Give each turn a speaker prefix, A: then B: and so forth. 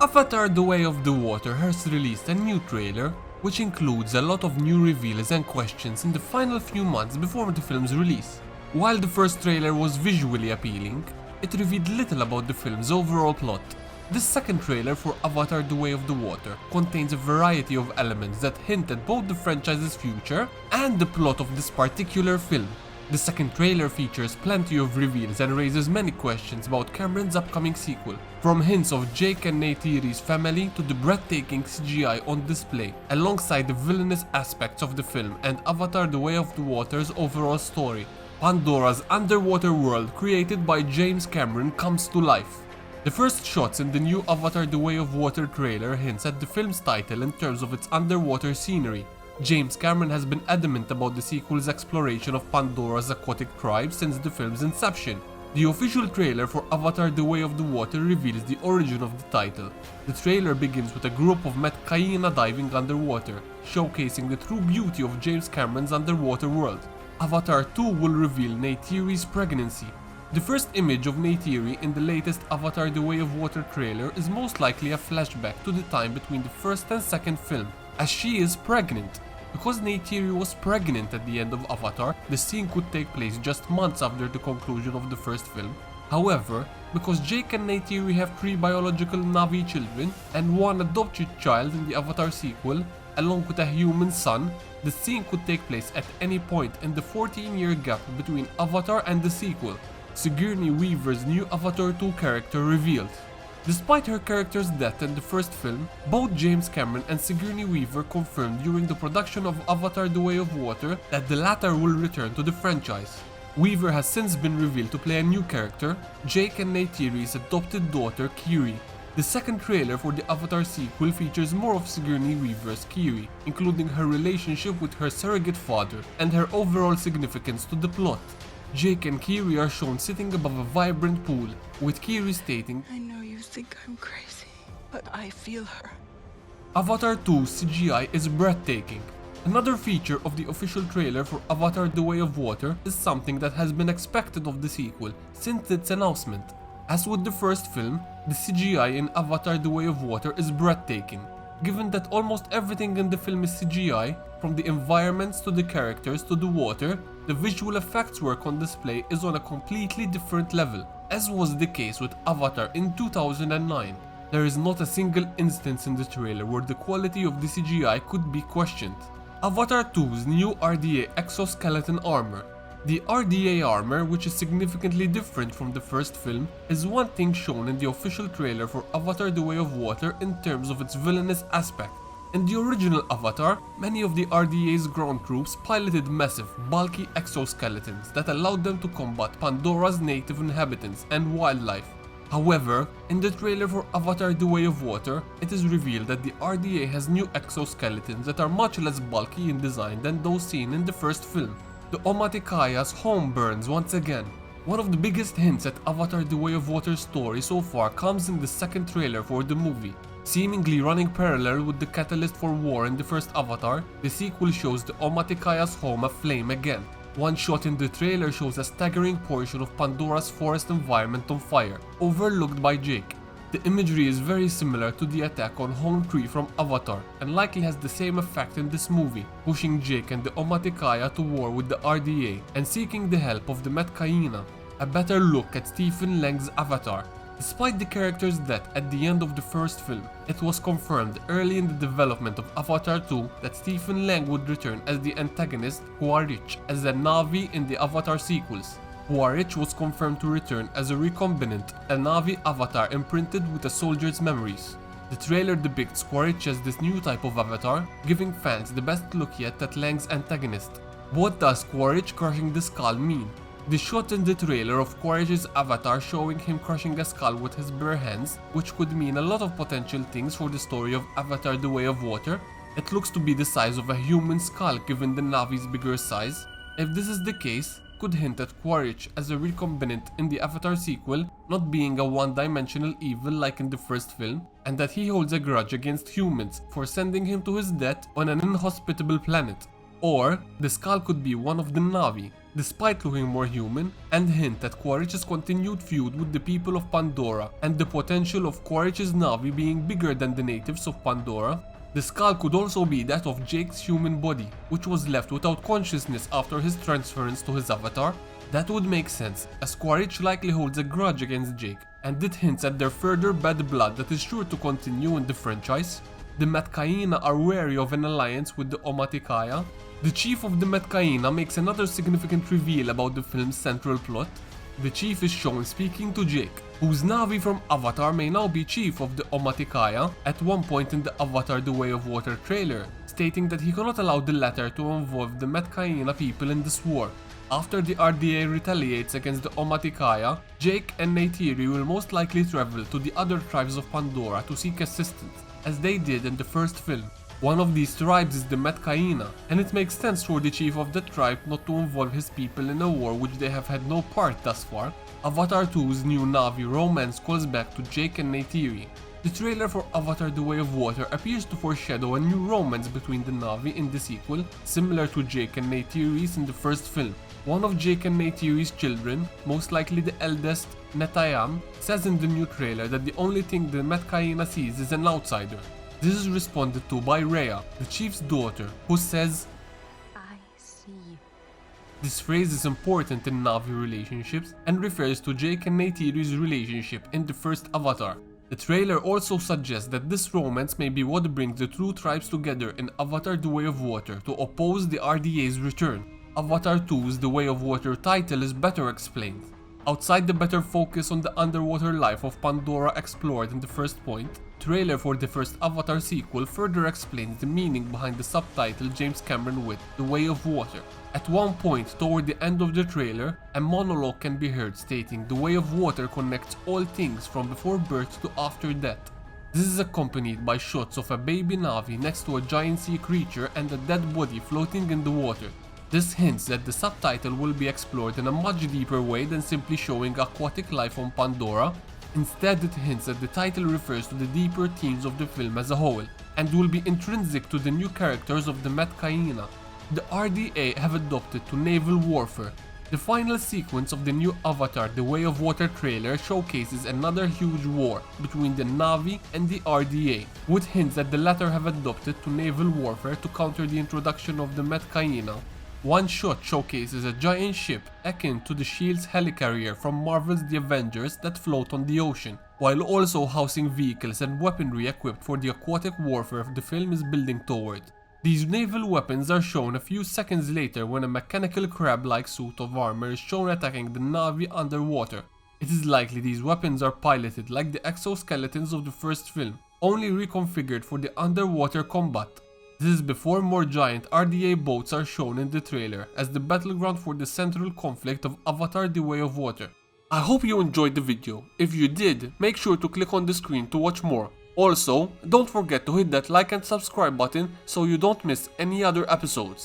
A: Avatar: The Way of the Water has released a new trailer, which includes a lot of new reveals and questions in the final few months before the film's release. While the first trailer was visually appealing, it revealed little about the film's overall plot. This second trailer for Avatar: The Way of the Water contains a variety of elements that hint at both the franchise's future and the plot of this particular film. The second trailer features plenty of reveals and raises many questions about Cameron's upcoming sequel, from hints of Jake and Neytiri's family to the breathtaking CGI on display, alongside the villainous aspects of the film and Avatar: The Way of the Water's overall story. Pandora's underwater world created by James Cameron comes to life. The first shots in the new Avatar: The Way of Water trailer hints at the film's title in terms of its underwater scenery. James Cameron has been adamant about the sequel's exploration of Pandora's aquatic tribes since the film's inception. The official trailer for Avatar: The Way of the Water reveals the origin of the title. The trailer begins with a group of Metkayina diving underwater, showcasing the true beauty of James Cameron's underwater world. Avatar 2 will reveal Neytiri's pregnancy. The first image of Neytiri in the latest Avatar: The Way of Water trailer is most likely a flashback to the time between the first and second film, as she is pregnant. Because Neytiri was pregnant at the end of Avatar, the scene could take place just months after the conclusion of the first film. However, because Jake and Neytiri have 3 biological Navi children and 1 adopted child in the Avatar sequel, along with a human son, the scene could take place at any point in the 14-year gap between Avatar and the sequel. Sigourney Weaver's new Avatar 2 character revealed. Despite her character's death in the first film, both James Cameron and Sigourney Weaver confirmed during the production of Avatar: The Way of Water that the latter will return to the franchise. Weaver has since been revealed to play a new character, Jake and Neytiri's adopted daughter Kiri. The second trailer for the Avatar sequel features more of Sigourney Weaver's Kiri, including her relationship with her surrogate father and her overall significance to the plot. Jake and Kiri are shown sitting above a vibrant pool, with Kiri stating,
B: I know you think I'm crazy, but I feel her.
A: Avatar 2 CGI is breathtaking. Another feature of the official trailer for Avatar: The Way of Water is something that has been expected of the sequel since its announcement. As with the first film, the CGI in Avatar: The Way of Water is breathtaking. Given that almost everything in the film is CGI, from the environments to the characters to the water, the visual effects work on display is on a completely different level, as was the case with Avatar in 2009. There is not a single instance in the trailer where the quality of the CGI could be questioned. Avatar 2's new RDA Exoskeleton armor. The RDA armor, which is significantly different from the first film, is one thing shown in the official trailer for Avatar: The Way of Water in terms of its villainous aspect. In the original Avatar, many of the RDA's ground troops piloted massive, bulky exoskeletons that allowed them to combat Pandora's native inhabitants and wildlife. However, in the trailer for Avatar: The Way of Water, it is revealed that the RDA has new exoskeletons that are much less bulky in design than those seen in the first film. The Omatikaya's home burns once again. One of the biggest hints at Avatar: The Way of Water's story so far comes in the second trailer for the movie. Seemingly running parallel with the catalyst for war in the first Avatar, the sequel shows the Omatikaya's home aflame again. One shot in the trailer shows a staggering portion of Pandora's forest environment on fire, overlooked by Jake. The imagery is very similar to the attack on Home Tree from Avatar, and likely has the same effect in this movie, pushing Jake and the Omaticaya to war with the RDA and seeking the help of the Metkayina. A better look at Stephen Lang's Avatar. Despite the character's death at the end of the first film, it was confirmed early in the development of Avatar 2 that Stephen Lang would return as the antagonist Quaritch as a Navi in the Avatar sequels. Quaritch was confirmed to return as a recombinant, a Navi avatar imprinted with a soldier's memories. The trailer depicts Quaritch as this new type of avatar, giving fans the best look yet at Lang's antagonist. What does Quaritch crushing the skull mean? The shot in the trailer of Quaritch's avatar showing him crushing a skull with his bare hands, which could mean a lot of potential things for the story of Avatar: The Way of Water. It looks to be the size of a human skull given the Navi's bigger size. If this is the case, could hint at Quaritch as a recombinant in the Avatar sequel, not being a one-dimensional evil like in the first film, and that he holds a grudge against humans for sending him to his death on an inhospitable planet. Or, the skull could be one of the Navi. despite looking more human, and hint at Quaritch's continued feud with the people of Pandora and the potential of Quaritch's Navi being bigger than the natives of Pandora. The skull could also be that of Jake's human body, which was left without consciousness after his transference to his avatar. That would make sense, as Quaritch likely holds a grudge against Jake, and it hints at their further bad blood that is sure to continue in the franchise. The Metkayina are wary of an alliance with the Omaticaya. The chief of the Metkayina makes another significant reveal about the film's central plot. The chief is shown speaking to Jake, whose Navi from Avatar may now be chief of the Omaticaya at one point in the Avatar The Way of Water trailer, stating that he cannot allow the latter to involve the Metkayina people in this war. After the RDA retaliates against the Omaticaya, Jake and Neytiri will most likely travel to the other tribes of Pandora to seek assistance, as they did in the first film. One of these tribes is the Metkayina, and it makes sense for the chief of the tribe not to involve his people in a war which they have had no part thus far. Avatar 2's new Navi romance calls back to Jake and Neytiri. The trailer for Avatar The Way of Water appears to foreshadow a new romance between the Navi in the sequel, similar to Jake and Neytiri's in the first film. One of Jake and Neytiri's children, most likely the eldest, Netayan, says in the new trailer that the only thing the Metkayina sees is an outsider. This is responded to by Rhea, the chief's daughter, who says,
C: "I see you."
A: This phrase is important in Navi relationships and refers to Jake and Neytiri's relationship in the first Avatar. The trailer also suggests that this romance may be what brings the two tribes together in Avatar The Way of Water to oppose the RDA's return. Avatar 2's The Way of Water title is better explained. Outside the better focus on the underwater life of Pandora explored in the first point, trailer for the first Avatar sequel further explains the meaning behind the subtitle James Cameron with The Way of Water. At one point toward the end of the trailer, a monologue can be heard stating the Way of Water connects all things from before birth to after death. This is accompanied by shots of a baby Navi next to a giant sea creature and a dead body floating in the water. This hints that the subtitle will be explored in a much deeper way than simply showing aquatic life on Pandora. Instead, it hints that the title refers to the deeper themes of the film as a whole, and will be intrinsic to the new characters of the Metkayina. The RDA have adopted to naval warfare. The final sequence of the new Avatar The Way of Water trailer showcases another huge war between the Navi and the RDA, with hints that the latter have adopted to naval warfare to counter the introduction of the Metkayina. One shot showcases a giant ship akin to the S.H.I.E.L.D.'s helicarrier from Marvel's The Avengers that float on the ocean, while also housing vehicles and weaponry equipped for the aquatic warfare the film is building toward. These naval weapons are shown a few seconds later when a mechanical crab-like suit of armor is shown attacking the Navi underwater. It is likely these weapons are piloted like the exoskeletons of the first film, only reconfigured for the underwater combat. This is before more giant RDA boats are shown in the trailer as the battleground for the central conflict of Avatar The Way of Water. I hope you enjoyed the video. If you did, make sure to click on the screen to watch more. Also, don't forget to hit that like and subscribe button so you don't miss any other episodes.